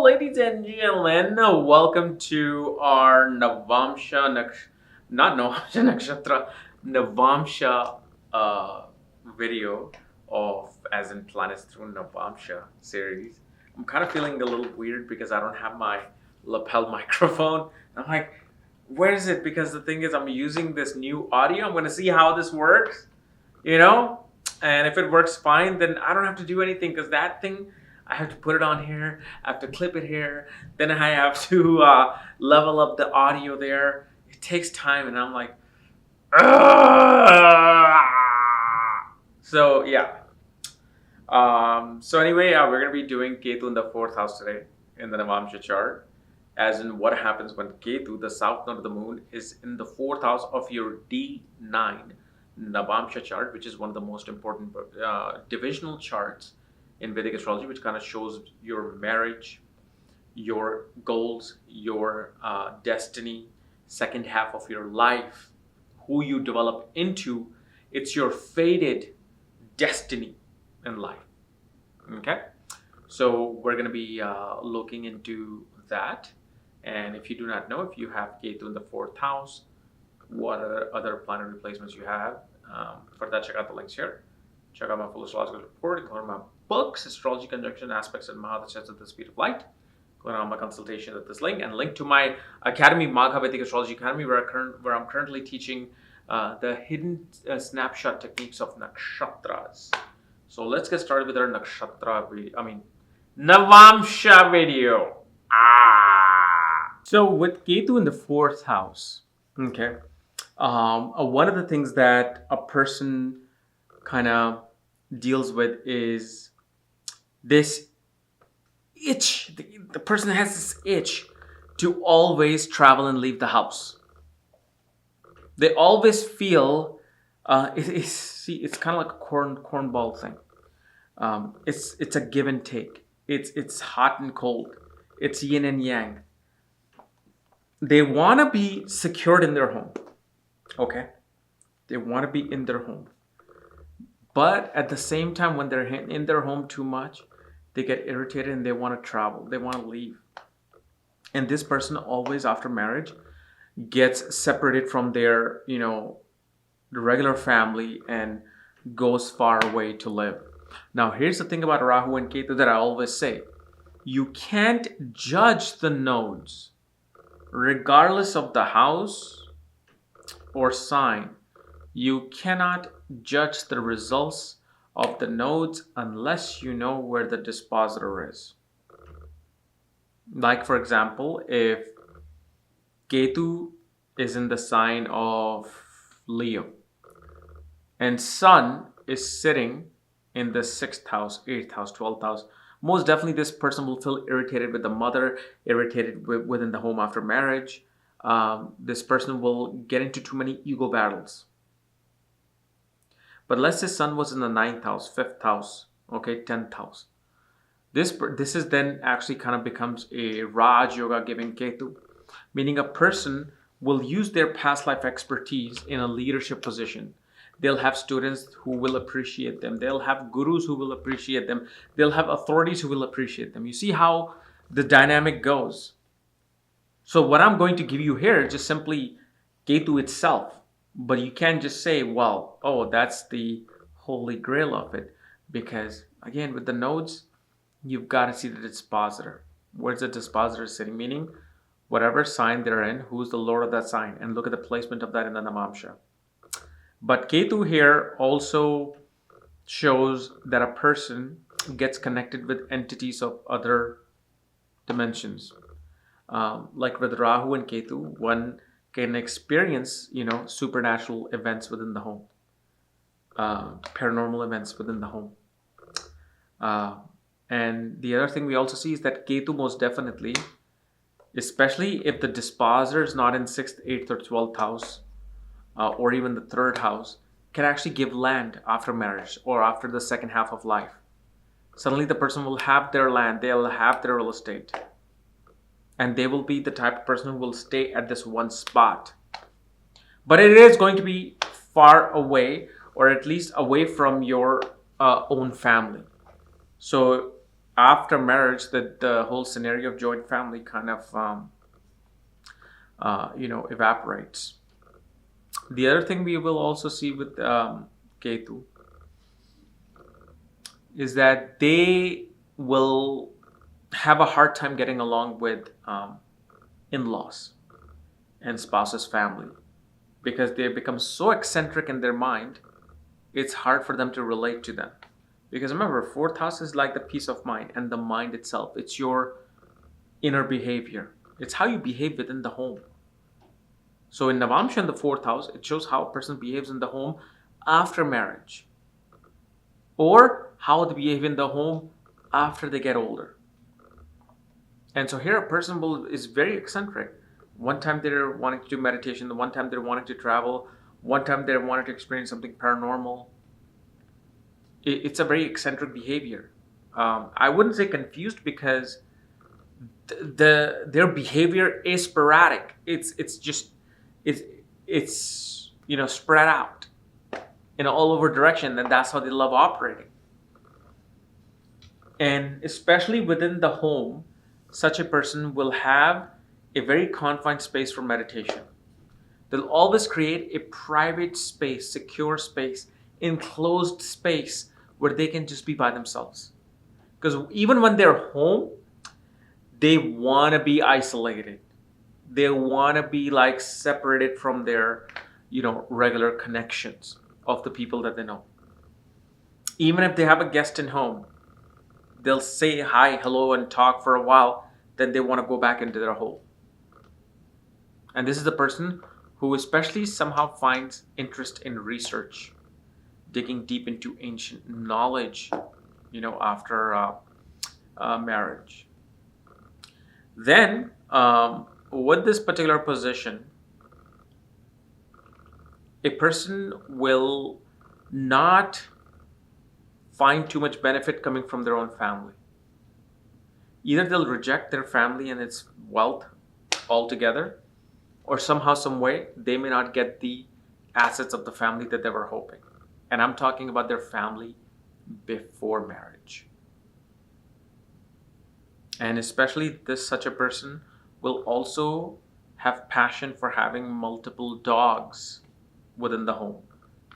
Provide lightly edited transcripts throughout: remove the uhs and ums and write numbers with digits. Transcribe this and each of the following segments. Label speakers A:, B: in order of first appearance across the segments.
A: ladies and gentlemen, welcome to our not Navamsa Nakshatra, Navamsa video of as in planets through Navamsa series. I'm kind of feeling a little weird because I don't have my lapel microphone. I'm like, where is it? Because the thing is, I'm using this new audio. I'm going to see how this works, you know? And if it works fine, then I don't have to do anything because that thing, I have to put it on here, I have to clip it here, then I have to level up the audio there. It takes time, and I'm like, "Ugh." So yeah. So anyway, we're gonna be doing Ketu in the fourth house today in the Navamsa chart, as in what happens when Ketu, the south node of the moon, is in the fourth house of your D9 Navamsa chart, which is one of the most important divisional charts in Vedic astrology, which kind of shows your marriage, your goals, your destiny, second half of your life, who you develop into. It's your fated destiny in life. Okay, so we're going to be looking into that. And if you do not know, if you have Ketu in the fourth house, what other planetary placements you have, for that, check out the links here. Check out my full astrological report. Go to my books, Astrology Conjunction Aspects and Mahadashas at the Speed of Light. Go on my consultation at this link, and link to my academy, Magha Vedic Astrology Academy, where I'm currently teaching the hidden snapshot techniques of nakshatras. So let's get started with our Navamsa video. So with Ketu in the fourth house, okay, one of the things that a person kind of deals with is this itch. The person has this itch to always travel and leave the house. They always feel it's kind of like a cornball thing. It's a give and take. It's hot and cold. It's yin and yang. They want to be secured in their home. Okay, they want to be in their home. But at the same time, when they're in their home too much, they get irritated and they want to travel. They want to leave. And this person always, after marriage, gets separated from their, the regular family and goes far away to live. Now, here's the thing about Rahu and Ketu that I always say. You can't judge the nodes, regardless of the house or sign. You cannot judge the results of the nodes unless you know where the dispositor is. Like, for example, if Ketu is in the sign of Leo and Sun is sitting in the 6th house, 8th house, 12th house, most definitely this person will feel irritated with the mother, irritated within the home after marriage. This person will get into too many ego battles. But let's say Sun was in the 9th house, 5th house, okay, 10th house. This is then actually kind of becomes a Raj Yoga giving Ketu, meaning a person will use their past life expertise in a leadership position. They'll have students who will appreciate them. They'll have gurus who will appreciate them. They'll have authorities who will appreciate them. You see how the dynamic goes. So what I'm going to give you here is just simply Ketu itself. But you can't just say, well, oh, that's the holy grail of it. Because, again, with the nodes, you've got to see the dispositor. Where's the dispositor sitting? Meaning, whatever sign they're in, who's the lord of that sign? And look at the placement of that in the Navamsa. But Ketu here also shows that a person gets connected with entities of other dimensions. Like with Rahu and Ketu, one can experience, supernatural events within the home, paranormal events within the home. And the other thing we also see is that Ketu most definitely, especially if the dispositor is not in 6th, 8th, or 12th house, or even the 3rd house, can actually give land after marriage or after the second half of life. Suddenly the person will have their land, they'll have their real estate. And they will be the type of person who will stay at this one spot. But it is going to be far away, or at least away from your own family. So after marriage, the whole scenario of joint family kind of evaporates. The other thing we will also see with Ketu is that they will have a hard time getting along with in-laws and spouse's family, because they become so eccentric in their mind, it's hard for them to relate to them. Because remember, fourth house is like the peace of mind and the mind itself. It's your inner behavior. It's how you behave within the home. So in Navamsa in the fourth house, it shows how a person behaves in the home after marriage, or how they behave in the home after they get older. And so here a person is very eccentric. One time they're wanting to do meditation, one time they're wanting to travel, one time they're wanting to experience something paranormal. It's a very eccentric behavior. I wouldn't say confused, because their behavior is sporadic. It's spread out in all over direction, and that's how they love operating. And especially within the home, such a person will have a very confined space for meditation. They'll always create a private space, secure space, enclosed space where they can just be by themselves. Because even when they're home, they want to be isolated. They want to be like separated from their, regular connections of the people that they know. Even if they have a guest in home, they'll say hi, hello, and talk for a while. Then they want to go back into their hole. And this is the person who especially somehow finds interest in research, digging deep into ancient knowledge, after marriage. Then, with this particular position, a person will not find too much benefit coming from their own family. Either they'll reject their family and its wealth altogether, or somehow, some way, they may not get the assets of the family that they were hoping. And I'm talking about their family before marriage. And especially such a person will also have passion for having multiple dogs within the home,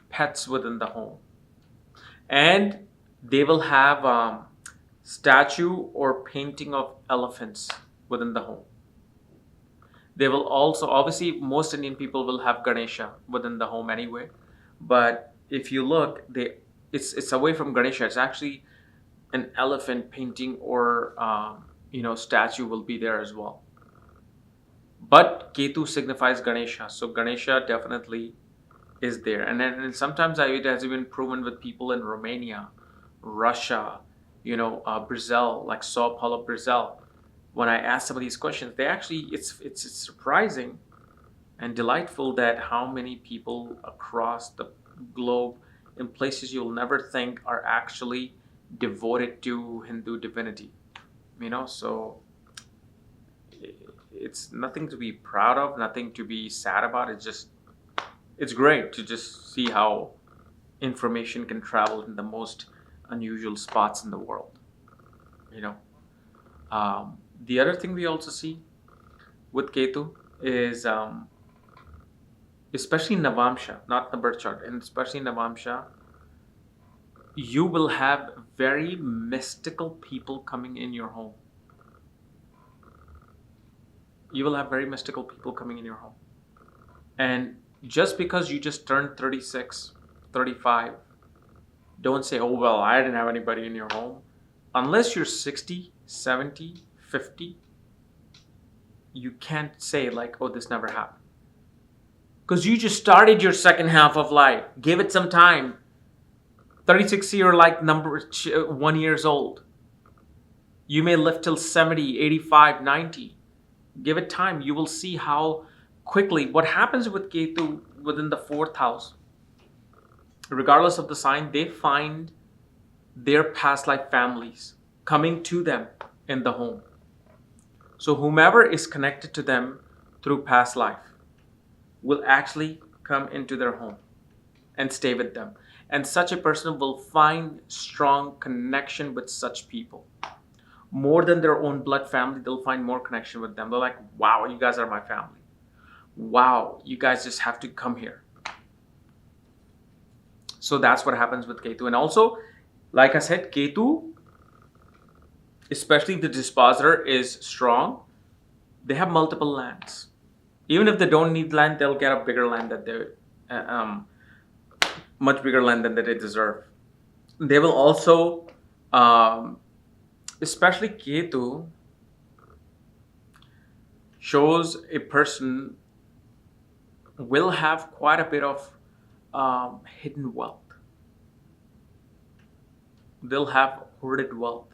A: pets within the home. And they will have statue or painting of elephants within the home. They will also, obviously, most Indian people will have Ganesha within the home anyway. But if you look, it's away from Ganesha. It's actually an elephant painting or statue will be there as well. But Ketu signifies Ganesha, so Ganesha definitely is there. And then sometimes it has been proven with people in Romania, Russia, Brazil, like Sao Paulo, Brazil. When I ask some of these questions, they actually, it's surprising and delightful that how many people across the globe in places you'll never think are actually devoted to Hindu divinity. So it's nothing to be proud of, nothing to be sad about. It's great to just see how information can travel in the most unusual spots in the world. The other thing we also see with Ketu is, especially Navamsa, not the birth chart, and especially Navamsa, you will have very mystical people coming in your home. You will have very mystical people coming in your home. And just because you just turned 36, 35, don't say, oh, well, I didn't have anybody in your home. Unless you're 60, 70, 50, you can't say like, oh, this never happened. Because you just started your second half of life. Give it some time. 36, you're like number 1 years old. You may live till 70, 85, 90. Give it time. You will see how quickly, what happens with Ketu within the fourth house, regardless of the sign, they find their past life families coming to them in the home. So whomever is connected to them through past life will actually come into their home and stay with them. And such a person will find strong connection with such people. more than their own blood family, they'll find more connection with them. They're like, wow, you guys are my family. Wow, you guys just have to come here. So that's what happens with Ketu. And also, like I said, Ketu, especially if the dispositor is strong, they have multiple lands. Even if they don't need land, they'll get a bigger land that they, much bigger land than they deserve. They will also, especially Ketu, shows a person will have quite a bit of hidden wealth. They'll have hoarded wealth.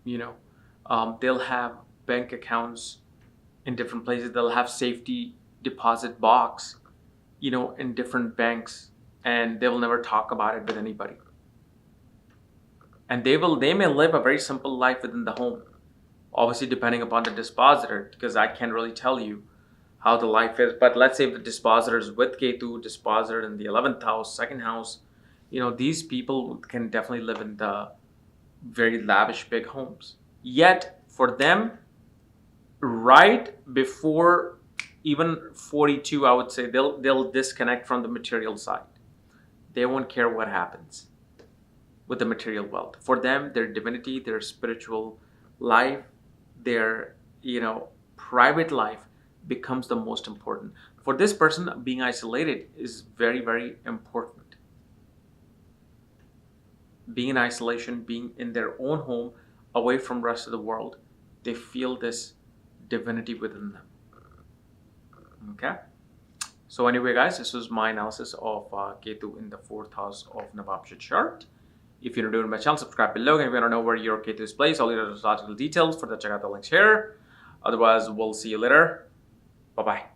A: They'll have bank accounts in different places. They'll have safety deposit box, in different banks, and they will never talk about it with anybody. And they may live a very simple life within the home, obviously depending upon the dispositor, because I can't really tell you how the life is. But let's say if the dispositor is with Ketu, dispositor in the 11th house, second house, these people can definitely live in the very lavish big homes. Yet for them, right before even 42, I would say they'll disconnect from the material side. They won't care what happens with the material wealth. For them, their divinity, their spiritual life, their private life becomes the most important. For this person, being isolated is very, very important. Being in isolation, being in their own home, away from the rest of the world, they feel this divinity within them. Okay? So anyway, guys, this was my analysis of Ketu in the 4th house of Navamsa chart. If you're new to my channel, subscribe below. And if you want to know where your Ketu is placed, all your astrological details, for that, check out the links here. Otherwise, we'll see you later. Bye-bye.